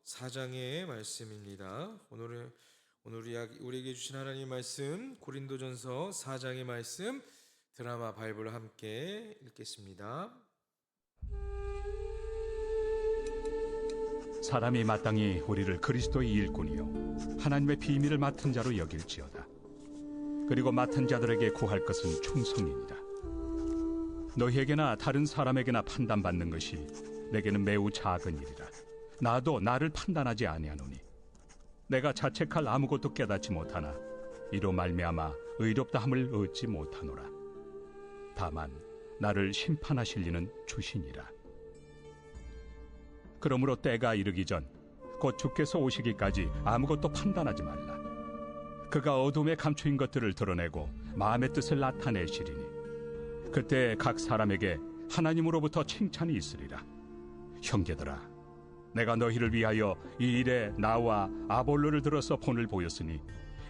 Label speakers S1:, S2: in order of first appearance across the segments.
S1: 4장의 말씀입니다. 오늘 우리에게 주신 하나님의 말씀 고린도전서 4장의 말씀 드라마 바이블 함께 읽겠습니다.
S2: 사람이 마땅히 우리를 그리스도의 일꾼이요 하나님의 비밀을 맡은 자로 여길지어다. 그리고 맡은 자들에게 구할 것은 충성이니라. 너희에게나 다른 사람에게나 판단받는 것이 내게는 매우 작은 일이라. 나도 나를 판단하지 아니하노니 내가 자책할 아무것도 깨닫지 못하나 이로 말미암아 의롭다함을 얻지 못하노라. 다만 나를 심판하실 이는 주시니라. 그러므로 때가 이르기 전 곧 주께서 오시기까지 아무것도 판단하지 말라. 그가 어둠에 감추인 것들을 드러내고 마음의 뜻을 나타내시리니 그때 각 사람에게 하나님으로부터 칭찬이 있으리라. 형제들아, 내가 너희를 위하여 이 일에 나와 아볼로를 들어서 본을 보였으니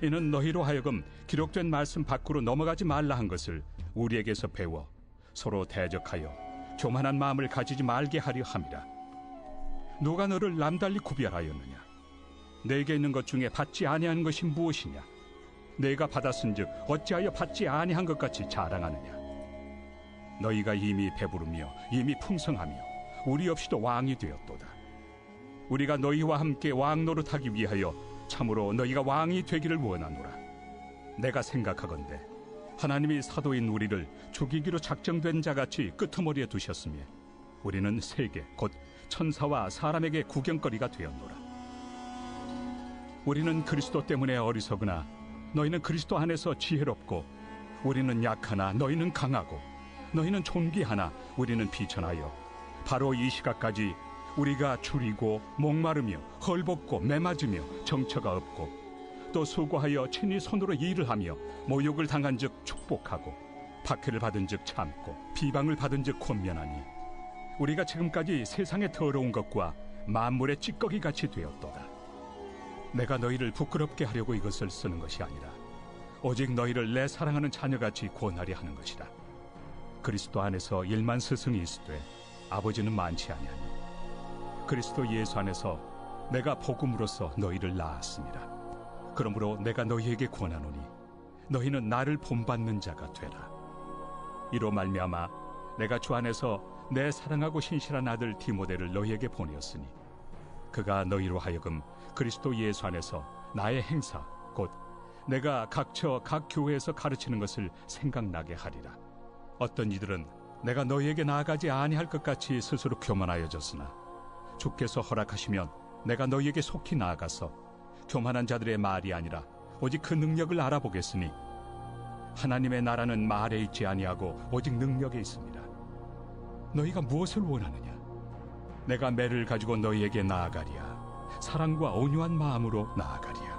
S2: 이는 너희로 하여금 기록된 말씀 밖으로 넘어가지 말라 한 것을 우리에게서 배워 서로 대적하여 교만한 마음을 가지지 말게 하려 함이라. 누가 너를 남달리 구별하였느냐? 내게 있는 것 중에 받지 아니한 것이 무엇이냐? 내가 받았은즉 어찌하여 받지 아니한 것 같이 자랑하느냐? 너희가 이미 배부르며 이미 풍성하며 우리 없이도 왕이 되었도다. 우리가 너희와 함께 왕 노릇하기 위하여 참으로 너희가 왕이 되기를 원하노라. 내가 생각하건대 하나님이 사도인 우리를 죽이기로 작정된 자같이 끄트머리에 두셨으며 우리는 세계 곧 천사와 사람에게 구경거리가 되었노라. 우리는 그리스도 때문에 어리석으나 너희는 그리스도 안에서 지혜롭고 우리는 약하나 너희는 강하고 너희는 존귀하나 우리는 비천하여 바로 이 시각까지 우리가 줄이고 목마르며 헐벗고 매맞으며 정처가 없고 또 수고하여 친히 손으로 일을 하며 모욕을 당한 즉 축복하고 박해를 받은 즉 참고 비방을 받은 즉 권면하니 우리가 지금까지 세상의 더러운 것과 만물의 찌꺼기같이 되었도다. 내가 너희를 부끄럽게 하려고 이것을 쓰는 것이 아니라 오직 너희를 내 사랑하는 자녀같이 구원하려 하는 것이라. 그리스도 안에서 일만 스승이 있으되 아버지는 많지 아니하니 그리스도 예수 안에서 내가 복음으로써 너희를 낳았습니다. 그러므로 내가 너희에게 권하노니 너희는 나를 본받는 자가 되라. 이로 말미암아 내가 주 안에서 내 사랑하고 신실한 아들 디모데를 너희에게 보내었으니 그가 너희로 하여금 그리스도 예수 안에서 나의 행사 곧 내가 각처 각 교회에서 가르치는 것을 생각나게 하리라. 어떤 이들은 내가 너희에게 나아가지 아니할 것 같이 스스로 교만하여졌으나 주께서 허락하시면 내가 너희에게 속히 나아가서 교만한 자들의 말이 아니라 오직 그 능력을 알아보겠으니 하나님의 나라는 말에 있지 아니하고 오직 능력에 있습니다. 너희가 무엇을 원하느냐? 내가 매를 가지고 너희에게 나아가리야. 사랑과 온유한 마음으로 나아가리야.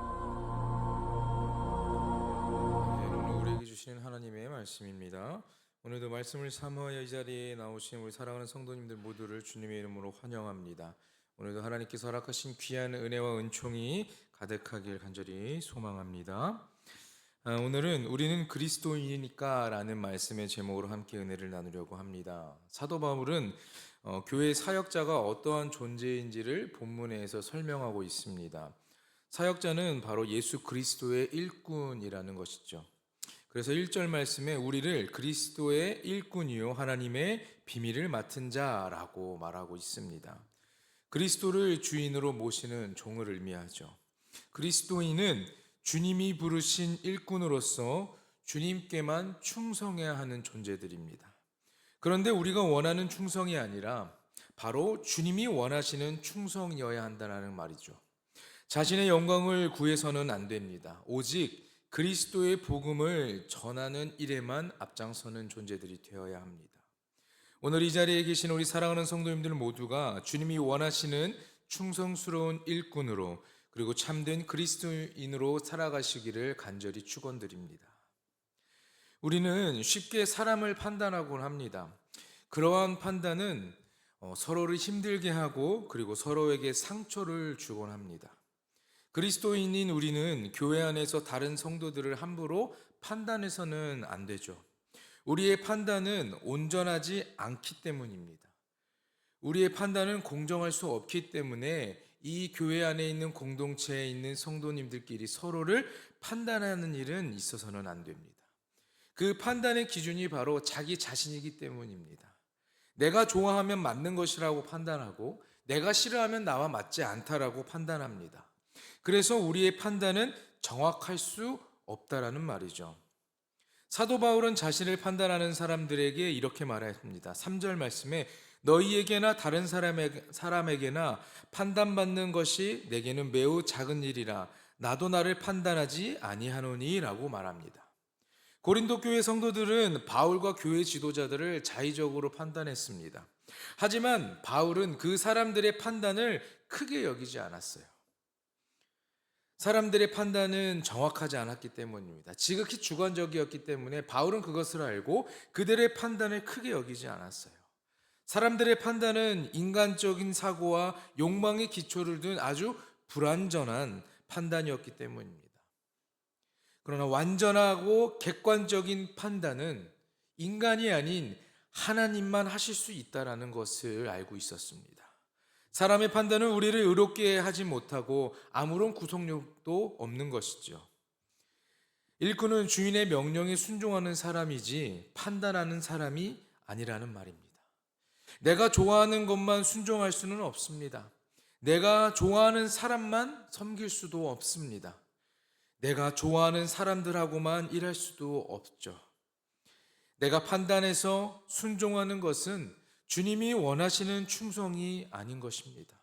S1: 오늘 우리에게 주시는 하나님의 말씀입니다. 오늘도 말씀을 사모하여 이 자리에 나오신 우리 사랑하는 성도님들 모두를 주님의 이름으로 환영합니다. 오늘도 하나님께서 허락하신 귀한 은혜와 은총이 가득하길 간절히 소망합니다. 오늘은 우리는 그리스도인이니까 라는 말씀의 제목으로 함께 은혜를 나누려고 합니다. 사도 바울은 교회 사역자가 어떠한 존재인지를 본문에서 설명하고 있습니다. 사역자는 바로 예수 그리스도의 일꾼이라는 것이죠. 그래서 1절 말씀에 우리를 그리스도의 일꾼이요 하나님의 비밀을 맡은 자라고 말하고 있습니다. 그리스도를 주인으로 모시는 종을 의미하죠. 그리스도인은 주님이 부르신 일꾼으로서 주님께만 충성해야 하는 존재들입니다. 그런데 우리가 원하는 충성이 아니라 바로 주님이 원하시는 충성이어야 한다는 말이죠. 자신의 영광을 구해서는 안 됩니다. 오직 그리스도의 복음을 전하는 일에만 앞장서는 존재들이 되어야 합니다. 오늘 이 자리에 계신 우리 사랑하는 성도님들 모두가 주님이 원하시는 충성스러운 일꾼으로 그리고 참된 그리스도인으로 살아가시기를 간절히 축원드립니다. 우리는 쉽게 사람을 판단하곤 합니다. 그러한 판단은 서로를 힘들게 하고 그리고 서로에게 상처를 주곤 합니다. 그리스도인인 우리는 교회 안에서 다른 성도들을 함부로 판단해서는 안 되죠. 우리의 판단은 온전하지 않기 때문입니다. 우리의 판단은 공정할 수 없기 때문에 이 교회 안에 있는 공동체에 있는 성도님들끼리 서로를 판단하는 일은 있어서는 안 됩니다. 그 판단의 기준이 바로 자기 자신이기 때문입니다. 내가 좋아하면 맞는 것이라고 판단하고 내가 싫어하면 나와 맞지 않다라고 판단합니다. 그래서 우리의 판단은 정확할 수 없다라는 말이죠. 사도 바울은 자신을 판단하는 사람들에게 이렇게 말합니다. 3절 말씀에 너희에게나 다른 사람에게나 판단받는 것이 내게는 매우 작은 일이라 나도 나를 판단하지 아니하노니 라고 말합니다. 고린도 교회 성도들은 바울과 교회 지도자들을 자의적으로 판단했습니다. 하지만 바울은 그 사람들의 판단을 크게 여기지 않았어요. 사람들의 판단은 정확하지 않았기 때문입니다. 지극히 주관적이었기 때문에 바울은 그것을 알고 그들의 판단을 크게 여기지 않았어요. 사람들의 판단은 인간적인 사고와 욕망의 기초를 둔 아주 불완전한 판단이었기 때문입니다. 그러나 완전하고 객관적인 판단은 인간이 아닌 하나님만 하실 수 있다는 것을 알고 있었습니다. 사람의 판단은 우리를 의롭게 하지 못하고 아무런 구속력도 없는 것이죠. 일꾼은 주인의 명령에 순종하는 사람이지 판단하는 사람이 아니라는 말입니다. 내가 좋아하는 것만 순종할 수는 없습니다. 내가 좋아하는 사람만 섬길 수도 없습니다. 내가 좋아하는 사람들하고만 일할 수도 없죠. 내가 판단해서 순종하는 것은 주님이 원하시는 충성이 아닌 것입니다.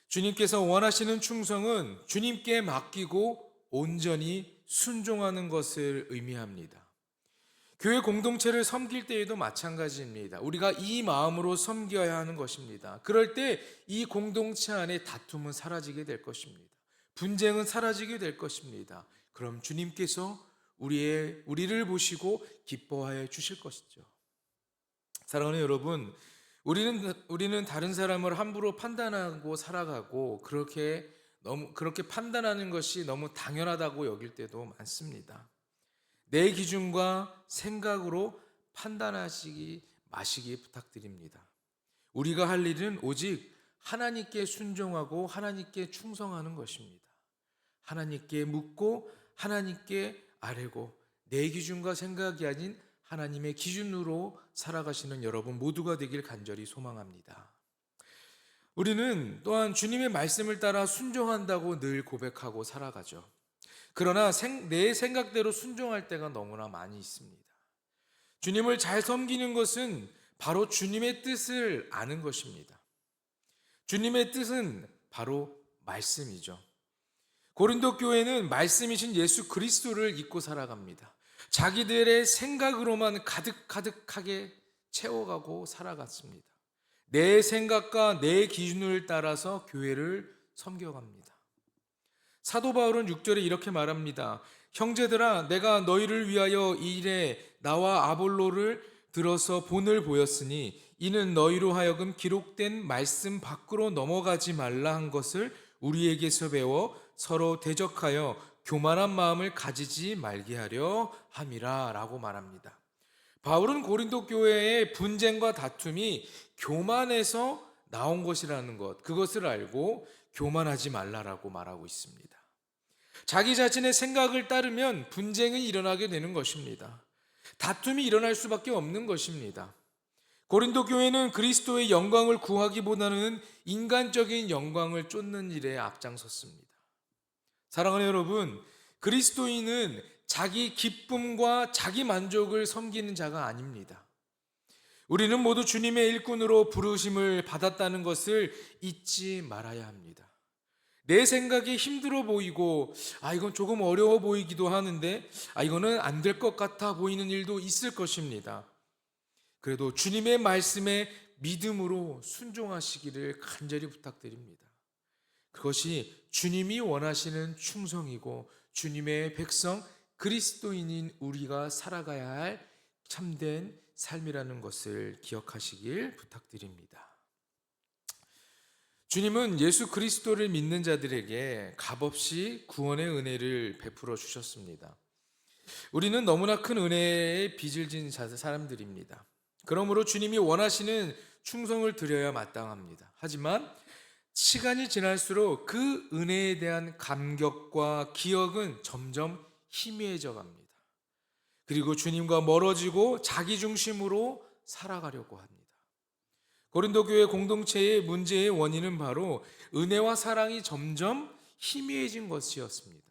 S1: 주님께서 원하시는 충성은 주님께 맡기고 온전히 순종하는 것을 의미합니다. 교회 공동체를 섬길 때에도 마찬가지입니다. 우리가 이 마음으로 섬겨야 하는 것입니다. 그럴 때 이 공동체 안에 다툼은 사라지게 될 것입니다. 분쟁은 사라지게 될 것입니다. 그럼 주님께서 우리를 보시고 기뻐하여 주실 것이죠. 사랑하는 여러분, 우리는 다른 사람을 함부로 판단하고 살아가고 그렇게 판단하는 것이 너무 당연하다고 여길 때도 많습니다. 내 기준과 생각으로 판단하시기 마시기 부탁드립니다. 우리가 할 일은 오직 하나님께 순종하고 하나님께 충성하는 것입니다. 하나님께 묻고 하나님께 아뢰고 내 기준과 생각이 아닌 하나님의 기준으로 살아가시는 여러분 모두가 되길 간절히 소망합니다. 우리는 또한 주님의 말씀을 따라 순종한다고 늘 고백하고 살아가죠. 그러나 내 생각대로 순종할 때가 너무나 많이 있습니다. 주님을 잘 섬기는 것은 바로 주님의 뜻을 아는 것입니다. 주님의 뜻은 바로 말씀이죠. 고린도 교회는 말씀이신 예수 그리스도를 잊고 살아갑니다. 자기들의 생각으로만 가득하게 채워가고 살아갔습니다. 내 생각과 내 기준을 따라서 교회를 섬겨갑니다. 사도 바울은 6절에 이렇게 말합니다. 형제들아, 내가 너희를 위하여 이 일에 나와 아볼로를 들어서 본을 보였으니 이는 너희로 하여금 기록된 말씀 밖으로 넘어가지 말라 한 것을 우리에게서 배워 서로 대적하여 교만한 마음을 가지지 말게 하려 함이라 라고 말합니다. 바울은 고린도 교회의 분쟁과 다툼이 교만에서 나온 것이라는 것, 그것을 알고 교만하지 말라라고 말하고 있습니다. 자기 자신의 생각을 따르면 분쟁이 일어나게 되는 것입니다. 다툼이 일어날 수밖에 없는 것입니다. 고린도 교회는 그리스도의 영광을 구하기보다는 인간적인 영광을 쫓는 일에 앞장섰습니다. 사랑하는 여러분, 그리스도인은 자기 기쁨과 자기 만족을 섬기는 자가 아닙니다. 우리는 모두 주님의 일꾼으로 부르심을 받았다는 것을 잊지 말아야 합니다. 내 생각이 힘들어 보이고 이건 조금 어려워 보이기도 하는데 이거는 안 될 것 같아 보이는 일도 있을 것입니다. 그래도 주님의 말씀에 믿음으로 순종하시기를 간절히 부탁드립니다. 그것이 주님이 원하시는 충성이고 주님의 백성 그리스도인인 우리가 살아가야 할 참된 삶이라는 것을 기억하시길 부탁드립니다. 주님은 예수 그리스도를 믿는 자들에게 값없이 구원의 은혜를 베풀어 주셨습니다. 우리는 너무나 큰 은혜에 빚을 진 사람들입니다. 그러므로 주님이 원하시는 충성을 드려야 마땅합니다. 하지만 시간이 지날수록 그 은혜에 대한 감격과 기억은 점점 희미해져 갑니다. 그리고 주님과 멀어지고 자기 중심으로 살아가려고 합니다. 고린도 교회 공동체의 문제의 원인은 바로 은혜와 사랑이 점점 희미해진 것이었습니다.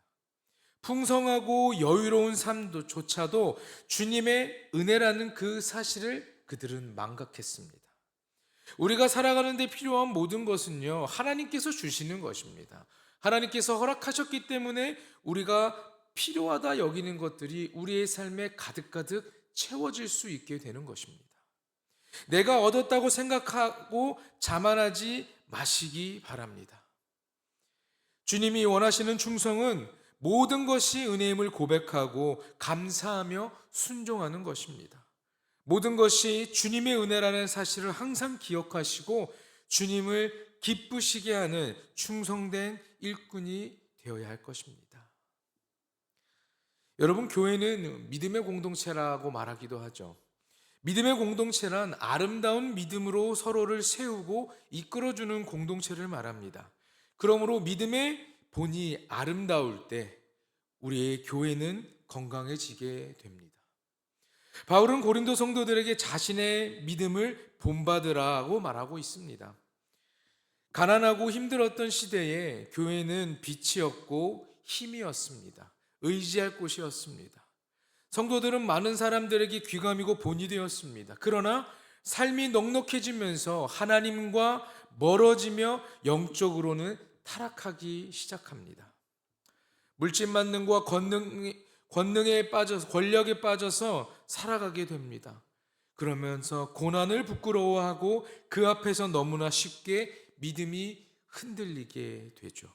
S1: 풍성하고 여유로운 삶조차도 주님의 은혜라는 그 사실을 그들은 망각했습니다. 우리가 살아가는 데 필요한 모든 것은요, 하나님께서 주시는 것입니다. 하나님께서 허락하셨기 때문에 우리가 필요하다 여기는 것들이 우리의 삶에 가득가득 채워질 수 있게 되는 것입니다. 내가 얻었다고 생각하고 자만하지 마시기 바랍니다. 주님이 원하시는 충성은 모든 것이 은혜임을 고백하고 감사하며 순종하는 것입니다. 모든 것이 주님의 은혜라는 사실을 항상 기억하시고 주님을 기쁘시게 하는 충성된 일꾼이 되어야 할 것입니다. 여러분, 교회는 믿음의 공동체라고 말하기도 하죠. 믿음의 공동체란 아름다운 믿음으로 서로를 세우고 이끌어주는 공동체를 말합니다. 그러므로 믿음의 본이 아름다울 때 우리의 교회는 건강해지게 됩니다. 바울은 고린도 성도들에게 자신의 믿음을 본받으라고 말하고 있습니다. 가난하고 힘들었던 시대에 교회는 빛이었고 힘이었습니다. 의지할 곳이었습니다. 성도들은 많은 사람들에게 귀감이고 본이 되었습니다. 그러나 삶이 넉넉해지면서 하나님과 멀어지며 영적으로는 타락하기 시작합니다. 물질 만능과 권능에 빠져서, 권력에 빠져서 살아가게 됩니다. 그러면서 고난을 부끄러워하고 그 앞에서 너무나 쉽게 믿음이 흔들리게 되죠.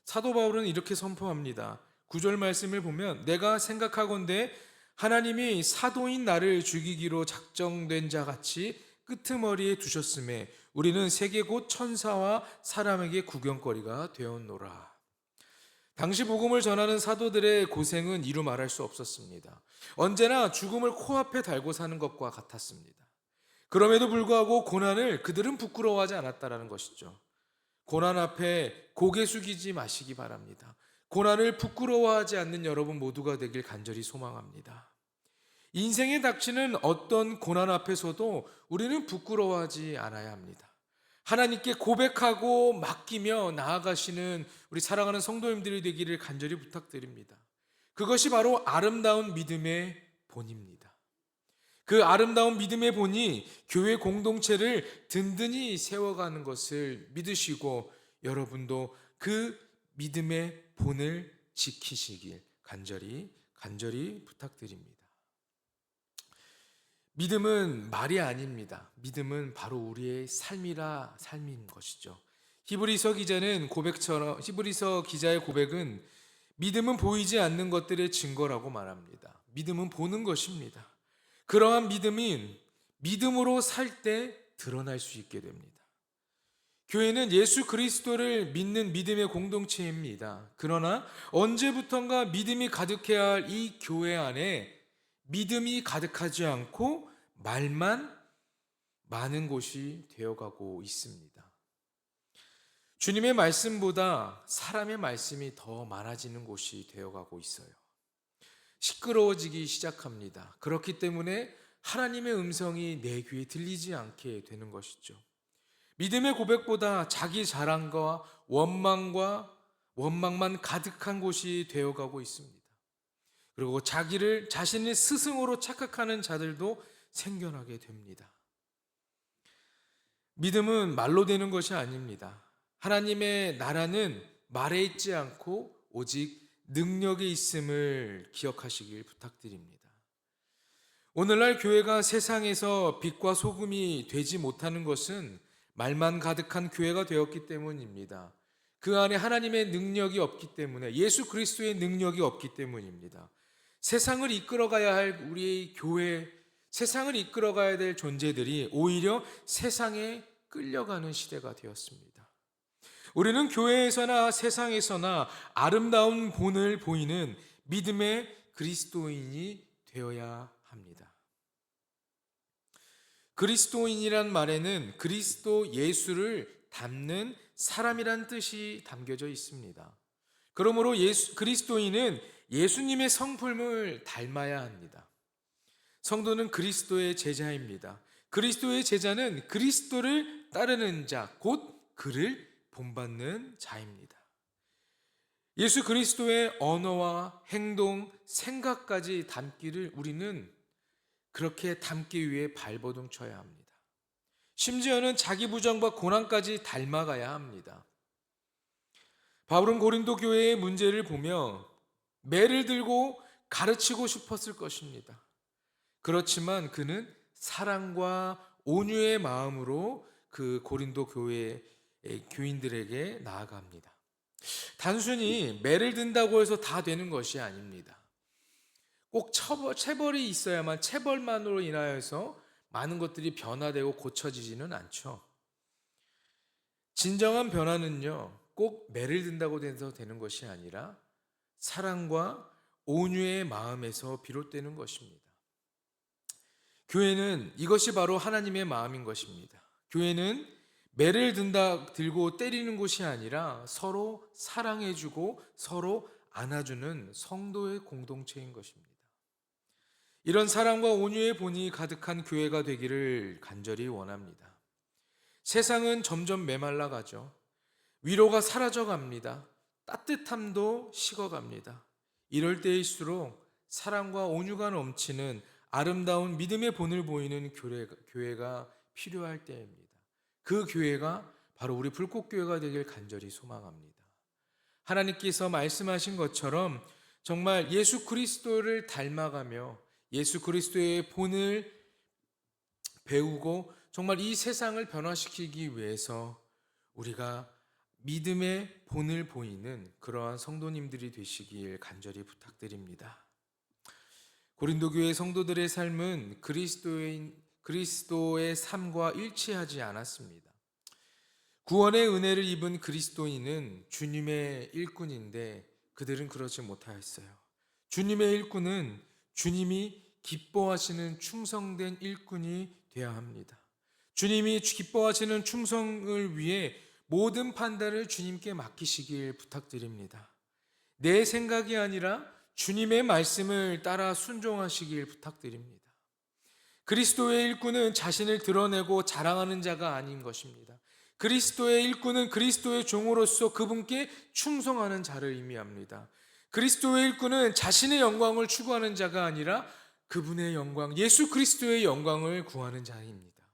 S1: 사도 바울은 이렇게 선포합니다. 9절 말씀을 보면 내가 생각하건대 하나님이 사도인 나를 죽이기로 작정된 자 같이 끄트머리에 두셨음에 우리는 세계 곧 천사와 사람에게 구경거리가 되었노라. 당시 복음을 전하는 사도들의 고생은 이루 말할 수 없었습니다. 언제나 죽음을 코앞에 달고 사는 것과 같았습니다. 그럼에도 불구하고 고난을 그들은 부끄러워하지 않았다는 것이죠. 고난 앞에 고개 숙이지 마시기 바랍니다. 고난을 부끄러워하지 않는 여러분 모두가 되길 간절히 소망합니다. 인생에 닥치는 어떤 고난 앞에서도 우리는 부끄러워하지 않아야 합니다. 하나님께 고백하고 맡기며 나아가시는 우리 사랑하는 성도님들이 되기를 간절히 부탁드립니다. 그것이 바로 아름다운 믿음의 본입니다. 그 아름다운 믿음의 본이 교회 공동체를 든든히 세워가는 것을 믿으시고 여러분도 그 믿음의 본을 지키시길 간절히 부탁드립니다. 믿음은 말이 아닙니다. 믿음은 바로 우리의 삶인 것이죠. 히브리서 기자의 고백은 믿음은 보이지 않는 것들의 증거라고 말합니다. 믿음은 보는 것입니다. 그러한 믿음은 믿음으로 살 때 드러날 수 있게 됩니다. 교회는 예수 그리스도를 믿는 믿음의 공동체입니다. 그러나 언제부턴가 믿음이 가득해야 할 이 교회 안에 믿음이 가득하지 않고 말만 많은 곳이 되어가고 있습니다. 주님의 말씀보다 사람의 말씀이 더 많아지는 곳이 되어가고 있어요. 시끄러워지기 시작합니다. 그렇기 때문에 하나님의 음성이 내 귀에 들리지 않게 되는 것이죠. 믿음의 고백보다 자기 자랑과 원망만 가득한 곳이 되어가고 있습니다. 그리고 자신을 스승으로 착각하는 자들도 생겨나게 됩니다. 믿음은 말로 되는 것이 아닙니다. 하나님의 나라는 말에 있지 않고 오직 능력에 있음을 기억하시길 부탁드립니다. 오늘날 교회가 세상에서 빛과 소금이 되지 못하는 것은 말만 가득한 교회가 되었기 때문입니다. 그 안에 하나님의 능력이 없기 때문에, 예수 그리스도의 능력이 없기 때문입니다. 세상을 이끌어가야 할 우리의 교회, 세상을 이끌어가야 될 존재들이 오히려 세상에 끌려가는 시대가 되었습니다. 우리는 교회에서나 세상에서나 아름다운 본을 보이는 믿음의 그리스도인이 되어야 합니다. 그리스도인이란 말에는 그리스도 예수를 담는 사람이란 뜻이 담겨져 있습니다. 그러므로 그리스도인은 예수님의 성품을 닮아야 합니다. 성도는 그리스도의 제자입니다. 그리스도의 제자는 그리스도를 따르는 자, 곧 그를 본받는 자입니다. 예수 그리스도의 언어와 행동, 생각까지 담기를 우리는 그렇게 담기 위해 발버둥 쳐야 합니다. 심지어는 자기 부정과 고난까지 닮아가야 합니다. 바울은 고린도 교회의 문제를 보며 매를 들고 가르치고 싶었을 것입니다. 그렇지만 그는 사랑과 온유의 마음으로 그 고린도 교회의 교인들에게 나아갑니다. 단순히 매를 든다고 해서 다 되는 것이 아닙니다. 꼭 체벌이 있어야만, 체벌만으로 인하여서 많은 것들이 변화되고 고쳐지지는 않죠. 진정한 변화는요, 꼭 매를 든다고 해서 되는 것이 아니라 사랑과 온유의 마음에서 비롯되는 것입니다. 교회는 이것이 바로 하나님의 마음인 것입니다. 교회는 매를 들고 때리는 곳이 아니라 서로 사랑해주고 서로 안아주는 성도의 공동체인 것입니다. 이런 사랑과 온유의 본이 가득한 교회가 되기를 간절히 원합니다. 세상은 점점 메말라가죠. 위로가 사라져갑니다. 따뜻함도 식어갑니다. 이럴 때일수록 사랑과 온유가 넘치는 아름다운 믿음의 본을 보이는 교회가 필요할 때입니다. 그 교회가 바로 우리 불꽃교회가 되길 간절히 소망합니다. 하나님께서 말씀하신 것처럼 정말 예수 그리스도를 닮아가며 예수 그리스도의 본을 배우고 정말 이 세상을 변화시키기 위해서 우리가 믿음의 본을 보이는 그러한 성도님들이 되시길 간절히 부탁드립니다. 고린도 교회 성도들의 삶은 그리스도의 삶과 일치하지 않았습니다. 구원의 은혜를 입은 그리스도인은 주님의 일꾼인데 그들은 그러지 못하였어요. 주님의 일꾼은 주님이 기뻐하시는 충성된 일꾼이 되어야 합니다. 주님이 기뻐하시는 충성을 위해 모든 판단을 주님께 맡기시길 부탁드립니다. 내 생각이 아니라 주님의 말씀을 따라 순종하시길 부탁드립니다. 그리스도의 일꾼은 자신을 드러내고 자랑하는 자가 아닌 것입니다. 그리스도의 일꾼은 그리스도의 종으로서 그분께 충성하는 자를 의미합니다. 그리스도의 일꾼은 자신의 영광을 추구하는 자가 아니라 그분의 영광, 예수 그리스도의 영광을 구하는 자입니다.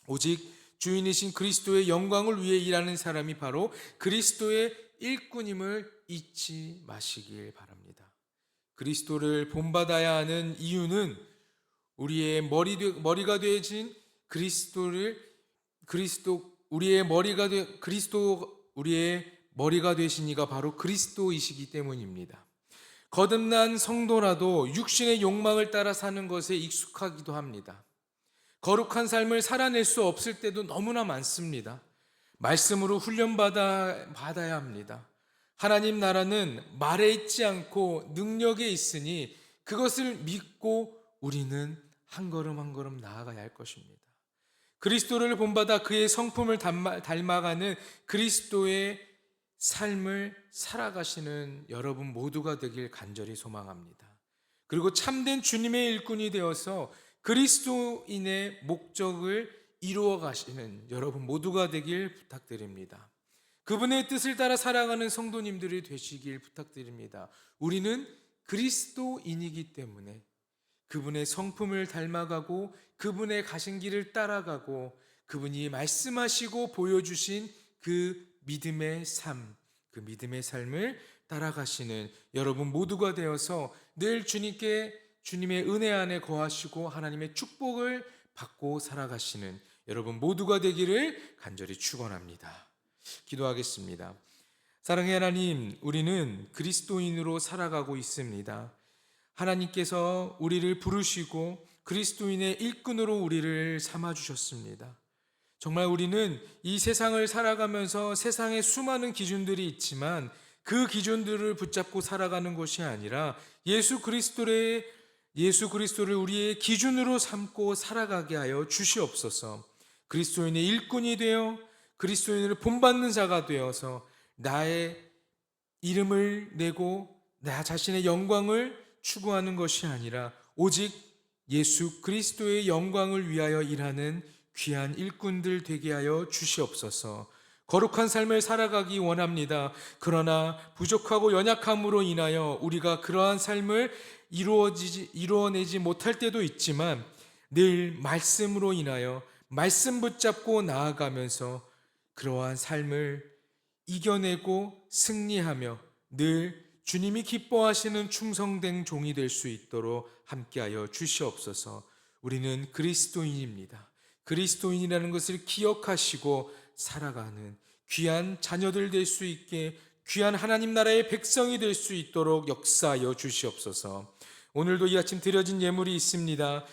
S1: 오직 주인이신 그리스도의 영광을 위해 일하는 사람이 바로 그리스도의 일꾼임을 잊지 마시길 바랍니다. 그리스도를 본받아야 하는 이유는 우리의 머리가 되어진 우리의 머리가 되신 이가 바로 그리스도이시기 때문입니다. 거듭난 성도라도 육신의 욕망을 따라 사는 것에 익숙하기도 합니다. 거룩한 삶을 살아낼 수 없을 때도 너무나 많습니다. 말씀으로 훈련받아야 합니다. 하나님 나라는 말에 있지 않고 능력에 있으니 그것을 믿고 우리는 한 걸음 한 걸음 나아가야 할 것입니다. 그리스도를 본받아 그의 성품을 닮아가는 그리스도의 삶을 살아가시는 여러분 모두가 되길 간절히 소망합니다. 그리고 참된 주님의 일꾼이 되어서 그리스도인의 목적을 이루어 가시는 여러분 모두가 되길 부탁드립니다. 그분의 뜻을 따라 살아가는 성도님들이 되시길 부탁드립니다. 우리는 그리스도인이기 때문에 그분의 성품을 닮아가고 그분의 가신 길을 따라가고 그분이 말씀하시고 보여주신 그 믿음의 삶, 그 믿음의 삶을 따라가시는 여러분 모두가 되어서 늘 주님의 은혜 안에 거하시고 하나님의 축복을 받고 살아가시는 여러분 모두가 되기를 간절히 축원합니다. 기도하겠습니다. 사랑의 하나님, 우리는 그리스도인으로 살아가고 있습니다. 하나님께서 우리를 부르시고 그리스도인의 일꾼으로 우리를 삼아주셨습니다. 정말 우리는 이 세상을 살아가면서 세상에 수많은 기준들이 있지만 그 기준들을 붙잡고 살아가는 것이 아니라 예수 그리스도를 우리의 기준으로 삼고 살아가게 하여 주시옵소서. 그리스도인의 일꾼이 되어 그리스도인으로 본받는 자가 되어서 나의 이름을 내고 나 자신의 영광을 추구하는 것이 아니라 오직 예수 그리스도의 영광을 위하여 일하는 귀한 일꾼들 되게 하여 주시옵소서. 거룩한 삶을 살아가기 원합니다. 그러나 부족하고 연약함으로 인하여 우리가 그러한 삶을 이루어내지 못할 때도 있지만 늘 말씀으로 인하여 말씀 붙잡고 나아가면서 그러한 삶을 이겨내고 승리하며 늘 주님이 기뻐하시는 충성된 종이 될 수 있도록 함께하여 주시옵소서. 우리는 그리스도인입니다. 그리스도인이라는 것을 기억하시고 살아가는 귀한 자녀들 될 수 있게, 귀한 하나님 나라의 백성이 될 수 있도록 역사하여 주시옵소서. 오늘도 이 아침 드려진 예물이 있습니다.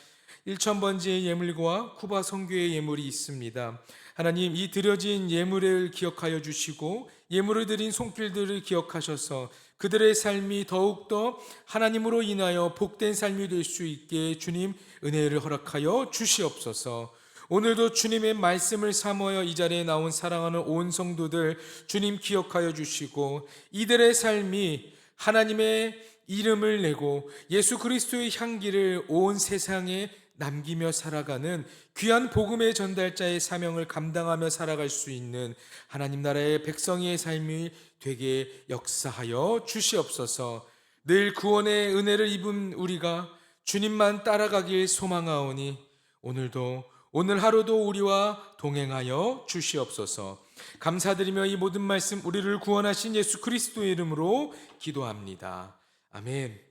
S1: 1,000번지의 예물과 쿠바 선교의 예물이 있습니다. 하나님, 이 드려진 예물을 기억하여 주시고 예물을 드린 손길들을 기억하셔서 그들의 삶이 더욱더 하나님으로 인하여 복된 삶이 될 수 있게 주님 은혜를 허락하여 주시옵소서. 오늘도 주님의 말씀을 삼어여 이 자리에 나온 사랑하는 온 성도들 주님 기억하여 주시고 이들의 삶이 하나님의 이름을 내고 예수 그리스도의 향기를 온 세상에 남기며 살아가는 귀한 복음의 전달자의 사명을 감당하며 살아갈 수 있는 하나님 나라의 백성의 삶이 되게 역사하여 주시옵소서. 늘 구원의 은혜를 입은 우리가 주님만 따라가길 소망하오니 오늘 하루도 우리와 동행하여 주시옵소서. 감사드리며 이 모든 말씀 우리를 구원하신 예수 그리스도의 이름으로 기도합니다. 아멘.